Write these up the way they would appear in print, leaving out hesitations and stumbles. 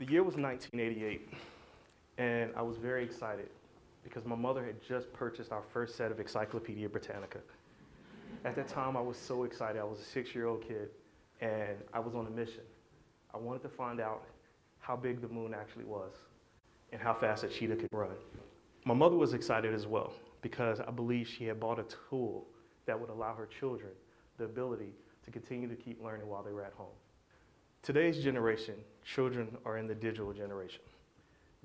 The year was 1988, and I was very excited because my mother had just purchased our first set of Encyclopedia Britannica. At that time, I was so excited. I was a 6-year-old kid, and I was on a mission. I wanted to find out how big the moon actually was and how fast a cheetah could run. My mother was excited as well because I believe she had bought a tool that would allow her children the ability to continue to keep learning while they were at home. Today's generation, children are in the digital generation.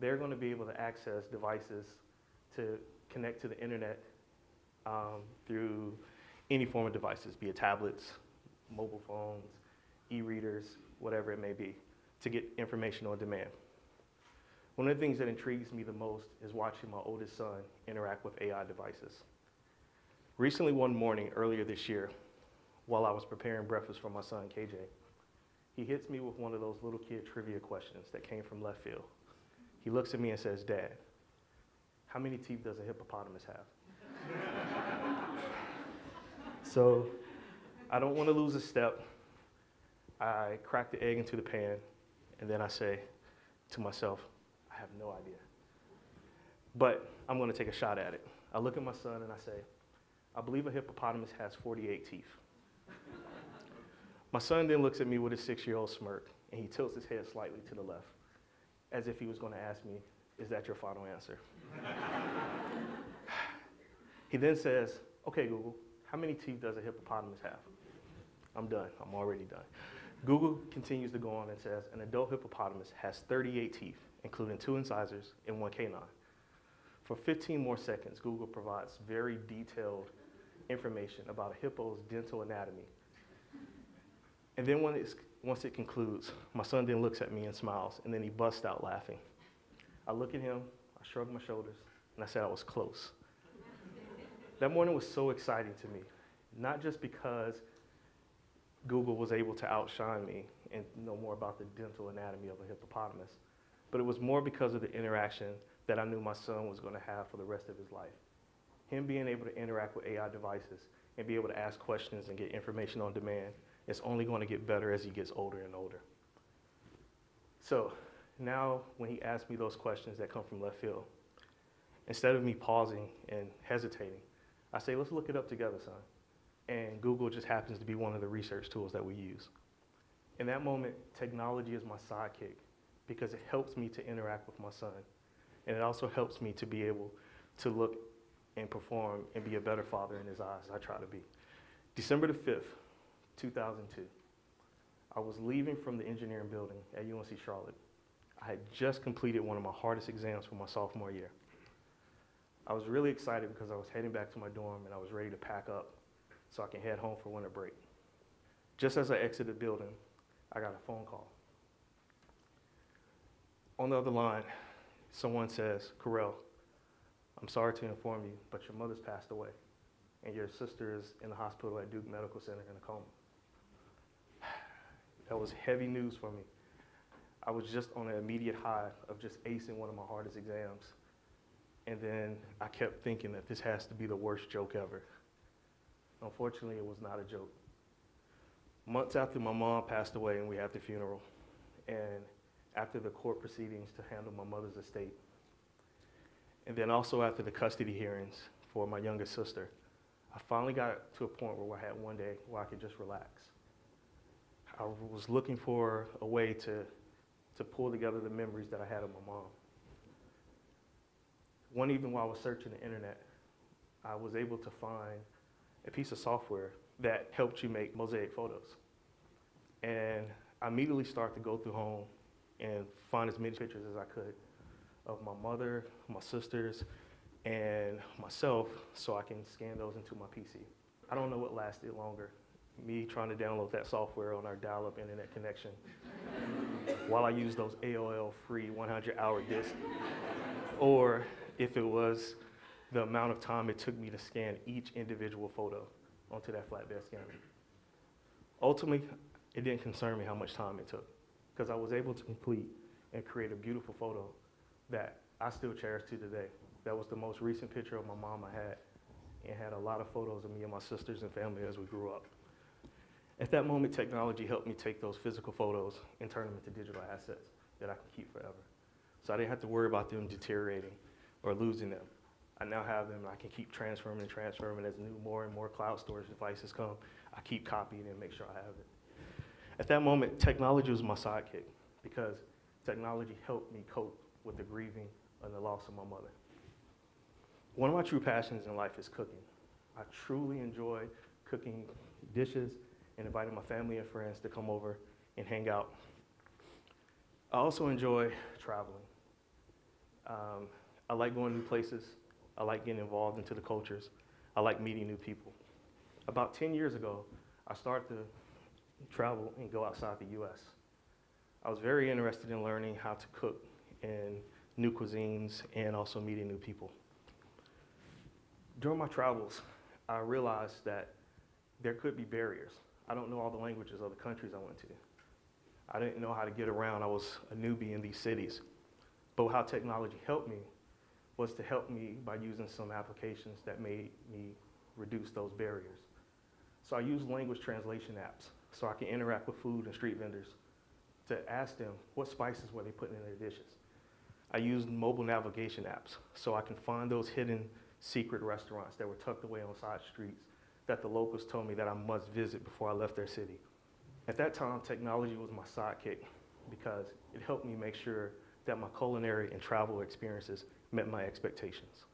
They're going to be able to access devices to connect to the internet through any form of devices, be it tablets, mobile phones, e-readers, whatever it may be, to get information on demand. One of the things that intrigues me the most is watching my oldest son interact with AI devices. Recently, one morning, earlier this year, while I was preparing breakfast for my son, KJ, he hits me with one of those little kid trivia questions that came from left field. He looks at me and says, "Dad, how many teeth does a hippopotamus have?" So I don't want to lose a step. I crack the egg into the pan, and then I say to myself, I have no idea. But I'm going to take a shot at it. I look at my son and I say, I believe a hippopotamus has 48 teeth. My son then looks at me with a 6-year-old smirk, and he tilts his head slightly to the left, as if he was going to ask me, is that your final answer? He then says, okay, Google, how many teeth does a hippopotamus have? I'm done. I'm already done. Google continues to go on and says, an adult hippopotamus has 38 teeth, including 2 incisors and 1 canine. For 15 more seconds, Google provides very detailed information about a hippo's dental anatomy. And then once it concludes, my son then looks at me and smiles, and then he busts out laughing. I look at him, I shrug my shoulders, and I said I was close. That morning was so exciting to me, not just because Google was able to outshine me and know more about the dental anatomy of a hippopotamus, but it was more because of the interaction that I knew my son was going to have for the rest of his life. Him being able to interact with AI devices and be able to ask questions and get information on demand is only going to get better as he gets older and older. So now when he asks me those questions that come from left field, instead of me pausing and hesitating, I say, let's look it up together, son. And Google just happens to be one of the research tools that we use. In that moment, technology is my sidekick because it helps me to interact with my son. And it also helps me to be able to look and perform and be a better father in his eyes as I try to be. December the 5th, 2002, I was leaving from the engineering building at UNC Charlotte. I had just completed one of my hardest exams for my sophomore year. I was really excited because I was heading back to my dorm and I was ready to pack up so I can head home for winter break. Just as I exited the building, I got a phone call. On the other line, someone says, Kerel, I'm sorry to inform you, but your mother's passed away, and your sister is in the hospital at Duke Medical Center in a coma. That was heavy news for me. I was just on an immediate high of just acing one of my hardest exams, and then I kept thinking that this has to be the worst joke ever. Unfortunately, it was not a joke. Months after my mom passed away and we had the funeral, and after the court proceedings to handle my mother's estate, and then also after the custody hearings for my youngest sister, I finally got to a point where I had one day where I could just relax. I was looking for a way to pull together the memories that I had of my mom. One evening while I was searching the internet, I was able to find a piece of software that helped you make mosaic photos. And I immediately started to go through home and find as many pictures as I could of my mother, my sisters, and myself so I can scan those into my PC. I don't know what lasted longer, me trying to download that software on our dial-up internet connection while I used those AOL free 100-hour discs, or if it was the amount of time it took me to scan each individual photo onto that flatbed scanner. Ultimately, it didn't concern me how much time it took, because I was able to complete and create a beautiful photo that I still cherish to today. That was the most recent picture of my mom I had, and had a lot of photos of me and my sisters and family as we grew up. At that moment, technology helped me take those physical photos and turn them into digital assets that I can keep forever. So I didn't have to worry about them deteriorating or losing them. I now have them, and I can keep transferring and transferring as more and more cloud storage devices come. I keep copying and make sure I have it. At that moment, technology was my sidekick because technology helped me cope with the grieving and the loss of my mother. One of my true passions in life is cooking. I truly enjoy cooking dishes and inviting my family and friends to come over and hang out. I also enjoy traveling. I like going new places. I like getting involved into the cultures. I like meeting new people. About 10 years ago, I started to travel and go outside the US. I was very interested in learning how to cook in new cuisines and also meeting new people. During my travels, I realized that there could be barriers. I don't know all the languages of the countries I went to. I didn't know how to get around. I was a newbie in these cities. But how technology helped me was to help me by using some applications that made me reduce those barriers. So I use language translation apps so I can interact with food and street vendors to ask them what spices were they putting in their dishes. I use mobile navigation apps so I can find those hidden secret restaurants that were tucked away on side streets that the locals told me that I must visit before I left their city. At that time, technology was my sidekick because it helped me make sure that my culinary and travel experiences met my expectations.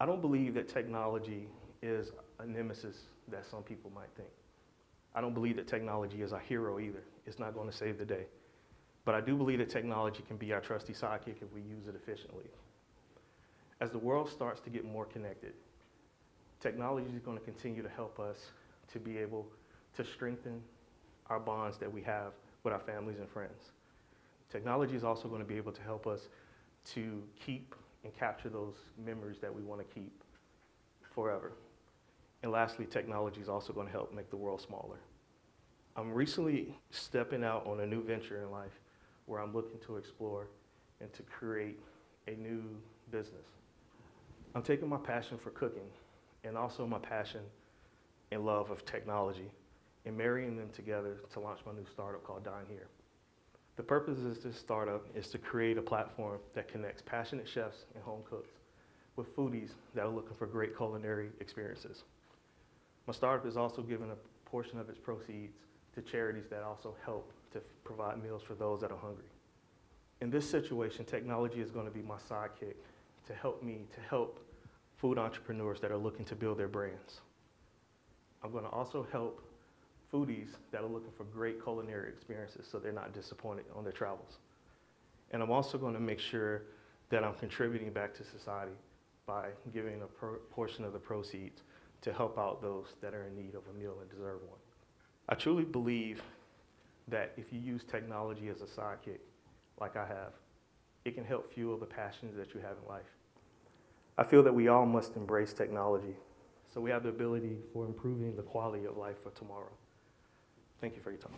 I don't believe that technology is a nemesis that some people might think. I don't believe that technology is our hero either. It's not going to save the day. But I do believe that technology can be our trusty sidekick if we use it efficiently. As the world starts to get more connected, technology is going to continue to help us to be able to strengthen our bonds that we have with our families and friends. Technology is also going to be able to help us to keep and capture those memories that we want to keep forever. And lastly, technology is also going to help make the world smaller. I'm recently stepping out on a new venture in life where I'm looking to explore and to create a new business. I'm taking my passion for cooking and also my passion and love of technology and marrying them together to launch my new startup called Dine Here. The purpose of this startup is to create a platform that connects passionate chefs and home cooks with foodies that are looking for great culinary experiences. My startup is also giving a portion of its proceeds to charities that also help to provide meals for those that are hungry. In this situation, technology is going to be my sidekick to help me to help food entrepreneurs that are looking to build their brands. I'm going to also help foodies that are looking for great culinary experiences so they're not disappointed on their travels. And I'm also going to make sure that I'm contributing back to society by giving a portion of the proceeds to help out those that are in need of a meal and deserve one. I truly believe that if you use technology as a sidekick, like I have, it can help fuel the passions that you have in life. I feel that we all must embrace technology so we have the ability for improving the quality of life for tomorrow. Thank you for your time.